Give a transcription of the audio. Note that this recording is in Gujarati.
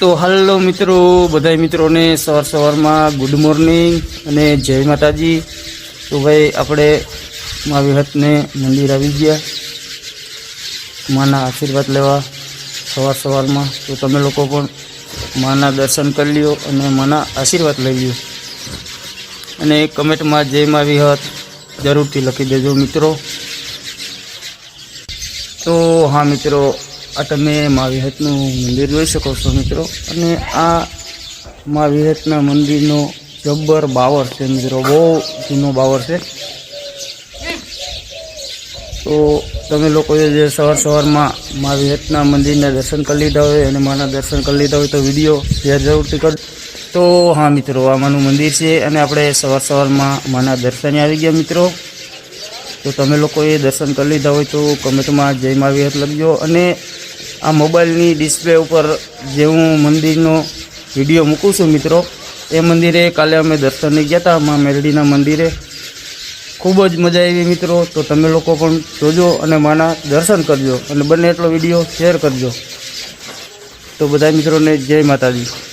તો હલો મિત્રો, બધા મિત્રોને સવારમાં ગુડ મોર્નિંગ અને જય માતાજી। તો ભાઈ આપણે મા વિહતને મંદિર આવી ગયા માના આશીર્વાદ લેવા સવારમાં। તો તમે લોકો પણ માના દર્શન કરી લ્યો અને માના આશીર્વાદ લઈ લ્યો અને કમેન્ટમાં જય મા વિહત જરૂરથી લખી દેજો મિત્રો। તો હા મિત્રો, આ તમે મા વિહતનું મંદિર જોઈ શકો છો મિત્રો, અને આ મા વિહતના મંદિરનો જબ્બર બાવર છે મિત્રો, બહુ જૂનો બાવર છે। તો તમે લોકોએ જે સવારમાં મા વિહતના મંદિરના દર્શન કરી લીધા હોય અને માના દર્શન કરી લીધા હોય તો વિડીયો શેર જરૂરથી કરજો। તો હા મિત્રો, આ માનું મંદિર છે અને આપણે સવારમાં માના દર્શને આવી ગયા મિત્રો। તો તમે લોકોએ દર્શન કરી લીધા હોય તો કમેન્ટમાં જય મા વિહત લખજો, અને આ મોબાઈલની ડિસ્પ્લે ઉપર જે હું મંદિરનો વિડીયો મૂકું છું મિત્રો, એ મંદિરે કાલે અમે દર્શને ગયા હતા મા મેલડીના મંદિરે, ખૂબ જ મજા આવી મિત્રો। તો તમે લોકો પણ જોજો અને માના દર્શન કરજો અને બને એટલો વિડીયો શેર કરજો। તો બધા મિત્રોને જય માતાજી।